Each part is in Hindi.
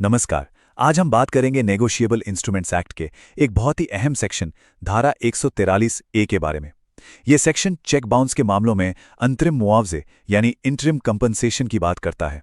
नमस्कार। आज हम बात करेंगे नेगोशिएबल इंस्ट्रूमेंट्स एक्ट के एक बहुत ही अहम सेक्शन धारा 143 ए के बारे में। यह सेक्शन चेक बाउंस के मामलों में अंतरिम मुआवजे यानी इंटरिम कंपनसेशन की बात करता है।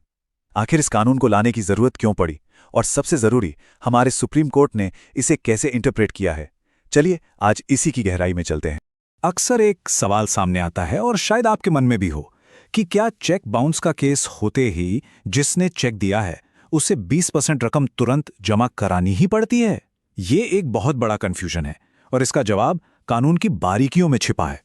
आखिर इस कानून को लाने की जरूरत क्यों पड़ी और सबसे जरूरी हमारे सुप्रीम कोर्ट ने इसे कैसे इंटरप्रेट किया है, चलिए आज इसी की गहराई में चलते हैं। अक्सर एक सवाल सामने आता है और शायद आपके मन में भी हो कि क्या चेक बाउंस का केस होते ही जिसने चेक दिया है उसे 20% रकम तुरंत जमा करानी ही पड़ती है। ये एक बहुत बड़ा कंफ्यूजन है और इसका जवाब कानून की बारीकियों में छिपा है।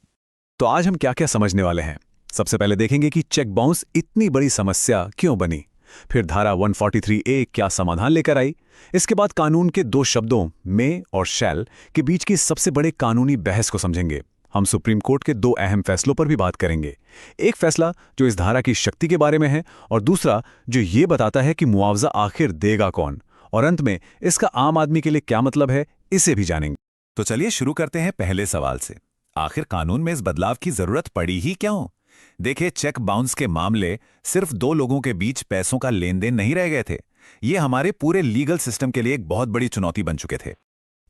तो आज हम क्या क्या समझने वाले हैं। सबसे पहले देखेंगे कि चेक बाउंस इतनी बड़ी समस्या क्यों बनी, फिर धारा 143A क्या समाधान लेकर आई। इसके बाद कानून के दो शब्दों में और शैल के बीच की सबसे बड़े कानूनी बहस को समझेंगे। हम सुप्रीम कोर्ट के दो अहम फैसलों पर भी बात करेंगे। एक फैसला जो इस धारा की शक्ति के बारे में है और दूसरा जो ये बताता है कि मुआवजा आखिर देगा कौन, और अंत में इसका आम आदमी के लिए क्या मतलब है, इसे भी जानेंगे। तो चलिए शुरू करते हैं पहले सवाल से। आखिर कानून में इस बदलाव की जरूरत पड़ी ही क्यों? देखिए, चेक बाउंस के मामले सिर्फ दो लोगों के बीच पैसों का लेन देन नहीं रह गए थे। ये हमारे पूरे लीगल सिस्टम के लिए एक बहुत बड़ी चुनौती बन चुके थे।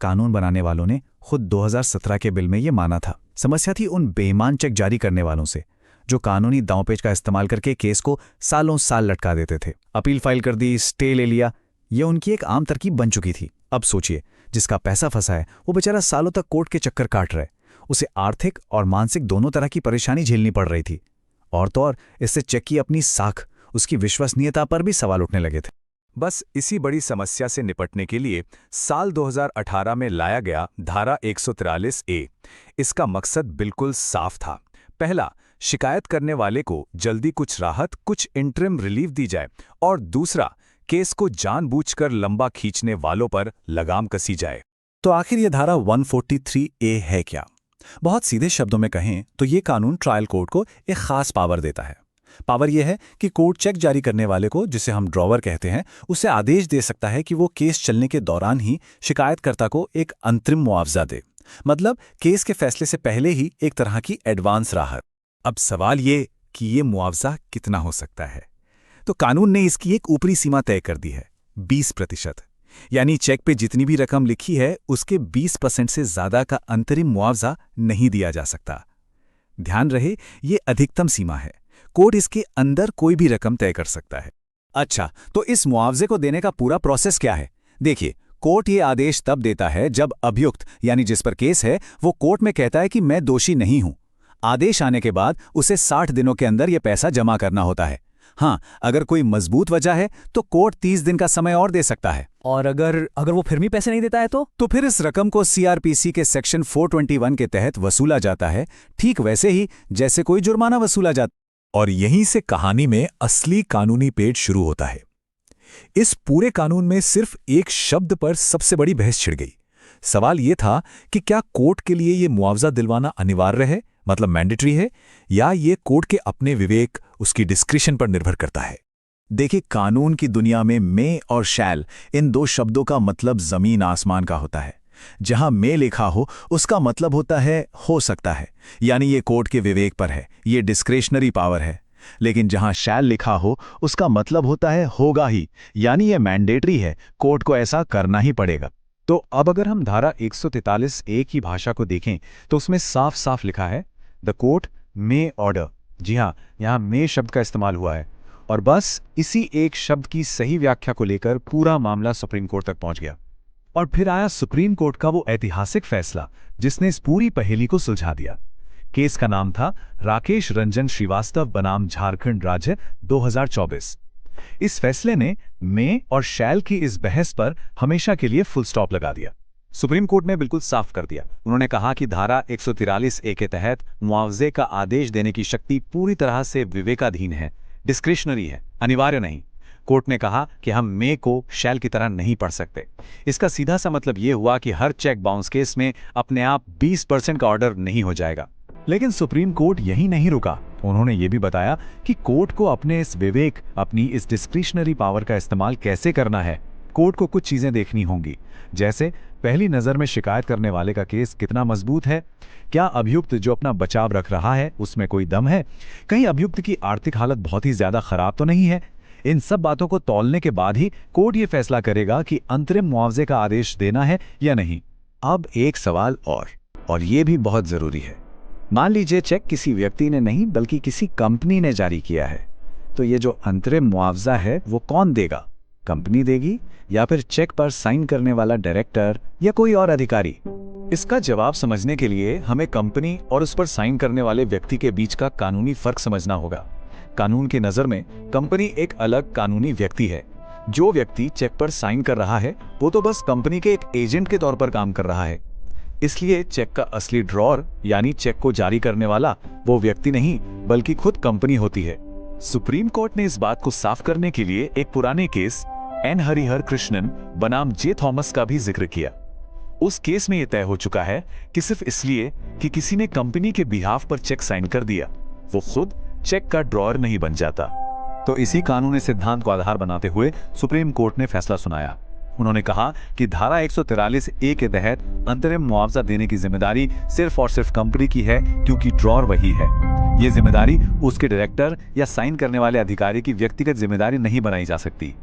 कानून बनाने वालों ने खुद 2017 के बिल में ये माना था। समस्या थी उन बेईमान चेक जारी करने वालों से जो कानूनी दांवपेच का इस्तेमाल करके केस को सालों साल लटका देते थे। अपील फाइल कर दी, स्टे ले लिया, ये उनकी एक आम तरकीब बन चुकी थी। अब सोचिए, जिसका पैसा फंसा है वो बेचारा सालों तक कोर्ट के चक्कर काट रहा है। उसे आर्थिक और मानसिक दोनों तरह की परेशानी झेलनी पड़ रही थी। और तो और इससे चेक की अपनी साख, उसकी विश्वसनीयता पर भी सवाल उठने लगे थे। बस इसी बड़ी समस्या से निपटने के लिए साल 2018 में लाया गया धारा 143A। इसका मकसद बिल्कुल साफ था। पहला, शिकायत करने वाले को जल्दी कुछ राहत, कुछ इंटरिम रिलीफ दी जाए, और दूसरा, केस को जानबूझकर लंबा खींचने वालों पर लगाम कसी जाए। तो आखिर ये धारा 143A है क्या? बहुत सीधे शब्दों में कहें तो ये कानून ट्रायल कोर्ट को एक खास पावर देता है। पावर यह है कि कोर्ट चेक जारी करने वाले को, जिसे हम ड्रॉवर कहते हैं, उसे आदेश दे सकता है कि वो केस चलने के दौरान ही शिकायतकर्ता को एक अंतरिम मुआवजा दे, मतलब केस के फैसले से पहले ही एक तरह की एडवांस राहत। अब सवाल ये कि ये मुआवजा कितना हो सकता है। तो कानून ने इसकी एक ऊपरी सीमा तय कर दी है, 20%। यानी चेक पे जितनी भी रकम लिखी है उसके 20% से ज्यादा का अंतरिम मुआवजा नहीं दिया जा सकता। ध्यान रहे, ये अधिकतम सीमा है। कोर्ट इसके अंदर कोई भी रकम तय कर सकता है। अच्छा, तो इस मुआवजे को देने का पूरा प्रोसेस क्या है? देखिए, कोर्ट ये आदेश तब देता है जब अभियुक्त यानी जिस पर केस है वो कोर्ट में कहता है कि मैं दोषी नहीं हूं। आदेश आने के बाद उसे 60 दिनों के अंदर यह पैसा जमा करना होता है। हाँ, अगर कोई मजबूत वजह है तो कोर्ट 30 दिन का समय और दे सकता है। और अगर वो फिर भी पैसे नहीं देता है तो फिर इस रकम को सीआरपीसी के सेक्शन 421 के तहत वसूला जाता है, ठीक वैसे ही जैसे कोई जुर्माना वसूला जाता। और यहीं से कहानी में असली कानूनी पेच शुरू होता है। इस पूरे कानून में सिर्फ एक शब्द पर सबसे बड़ी बहस छिड़ गई। सवाल यह था कि क्या कोर्ट के लिए यह मुआवजा दिलवाना अनिवार्य है, मतलब मैंडेटरी है, या ये कोर्ट के अपने विवेक, उसकी डिस्क्रिशन पर निर्भर करता है। देखिए, कानून की दुनिया में मे और शैल, इन दो शब्दों का मतलब जमीन आसमान का होता है। जहां मे लिखा हो उसका मतलब होता है हो सकता है, यानी ये कोर्ट के विवेक पर है, ये डिस्क्रेशनरी पावर है। लेकिन जहां शैल लिखा हो उसका मतलब होता है होगा ही, यानी ये मैंडेटरी है, कोर्ट को ऐसा करना ही पड़ेगा। तो अब अगर हम धारा 143A की भाषा को देखें तो उसमें साफ साफ लिखा है द कोर्ट मे ऑर्डर। जी हाँ, यहाँ मे शब्द का इस्तेमाल हुआ है और बस इसी एक शब्द की सही व्याख्या को लेकर पूरा मामला सुप्रीम कोर्ट तक पहुंच गया। और फिर आया सुप्रीम कोर्ट का वो ऐतिहासिक फैसला जिसने इस पूरी पहेली को सुलझा दिया। केस का नाम था राकेश रंजन श्रीवास्तव बनाम झारखंड राज्य 2024। इस फैसले ने मे और शैल की इस बहस पर हमेशा के लिए फुल स्टॉप लगा दिया। सुप्रीम कोर्ट ने बिल्कुल साफ कर दिया। उन्होंने कहा कि धारा 143A के तहत मुआवजे का आदेश देने की शक्ति पूरी तरह से विवेकाधीन है, डिस्क्रिशनरी है, अनिवार्य नहीं। कोर्ट ने कहा कि हम मे को शैल की तरह नहीं पढ़ सकते। इसका सीधा सा मतलब यह हुआ कि हर चेक बाउंस केस में अपने आप 20% का ऑर्डर नहीं हो जाएगा। लेकिन सुप्रीम कोर्ट यही नहीं रुका। उन्होंने ये भी बताया कि कोर्ट को अपने इस विवेक, अपनी इस डिस्क्रिशनरी पावर का इस्तेमाल कैसे करना है। कोर्ट को कुछ चीजें देखनी होंगी, जैसे पहली नजर में शिकायत करने वाले का केस कितना मजबूत है, क्या अभियुक्त जो अपना बचाव रख रहा है उसमें कोई दम है, कहीं अभियुक्त की आर्थिक हालत बहुत ही ज्यादा खराब तो नहीं है, इन सब बातों को तौलने के बाद ही कोर्ट ये फैसला करेगा कि अंतरिम मुआवजे का आदेश देना है या नहीं। अब एक सवाल और ये भी बहुत जरूरी है। मान लीजिए चेक किसी व्यक्ति ने नहीं बल्कि किसी कंपनी ने जारी किया है, तो ये जो अंतरिम मुआवजा है वो कौन देगा? कंपनी देगी या फिर चेक पर साइन करने वाला डायरेक्टर या कोई और अधिकारी? इसका जवाब समझने के लिए हमें कंपनी और उस पर साइन करने वाले व्यक्ति के बीच का कानूनी फर्क समझना होगा। कानून की नजर में कंपनी एक अलग कानूनी व्यक्ति है। जो व्यक्ति चेक पर साइन कर रहा है वो तो बस कंपनी के एक एजेंट के तौर पर काम कर रहा है। इसलिए चेक का असली ड्रॉअर यानी चेक को जारी करने वाला वो व्यक्ति नहीं बल्कि खुद कंपनी होती है। सुप्रीम कोर्ट ने इस बात को साफ करने के लिए एक पुराने केस एन हरिहर कृष्णन बनाम जे थॉमस का भी जिक्र किया। उस केस में यह तय हो चुका है कि सिर्फ इसलिए कि किसी ने कंपनी के बिहाफ पर चेक साइन कर दिया वो खुद चेक का ड्रॉअर नहीं बन जाता। तो इसी कानूनी सिद्धांत को आधार बनाते हुए सुप्रीम कोर्ट ने फैसला सुनाया। उन्होंने कहा कि धारा 143A के तहत अंतरिम मुआवजा देने की जिम्मेदारी सिर्फ और सिर्फ कंपनी की है, क्योंकि ड्रॉअर वही है। ये जिम्मेदारी उसके डायरेक्टर या साइन करने वाले अधिकारी की व्यक्तिगत जिम्मेदारी नहीं बनाई जा सकती।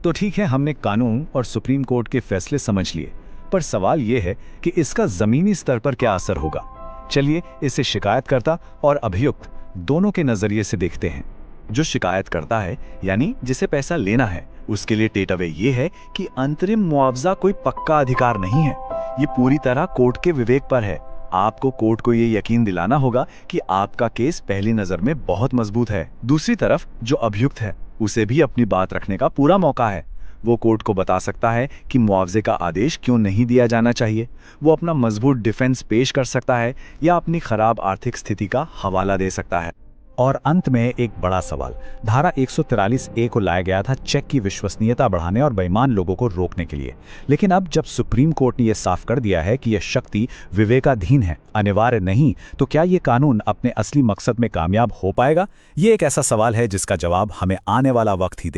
तो ठीक है, हमने कानून और सुप्रीम कोर्ट के फैसले समझ लिए, पर सवाल यह है कि इसका जमीनी स्तर पर क्या असर होगा। चलिए इसे शिकायतकर्ता और अभियुक्त दोनों के नजरिए से देखते हैं। जो शिकायत करता है यानी जिसे पैसा लेना है, उसके लिए टेकअवे ये है कि अंतरिम मुआवजा कोई पक्का अधिकार नहीं है। ये पूरी तरह कोर्ट के विवेक पर है। आपको कोर्ट को ये यकीन दिलाना होगा कि आपका केस पहली नजर में बहुत मजबूत है। दूसरी तरफ जो अभियुक्त है उसे भी अपनी बात रखने का पूरा मौका है। वो कोर्ट को बता सकता है कि मुआवजे का आदेश क्यों नहीं दिया जाना चाहिए। वो अपना मजबूत डिफेंस पेश कर सकता है या अपनी खराब आर्थिक स्थिति का हवाला दे सकता है। और अंत में एक बड़ा सवाल, धारा 143A को लाया गया था चेक की विश्वसनीयता बढ़ाने और बेईमान लोगों को रोकने के लिए। लेकिन अब जब सुप्रीम कोर्ट ने यह साफ कर दिया है कि यह शक्ति विवेकाधीन है, अनिवार्य नहीं, तो क्या ये कानून अपने असली मकसद में कामयाब हो पाएगा? ये एक ऐसा सवाल है जिसका जवाब हमें आने वाला वक्त ही देगा।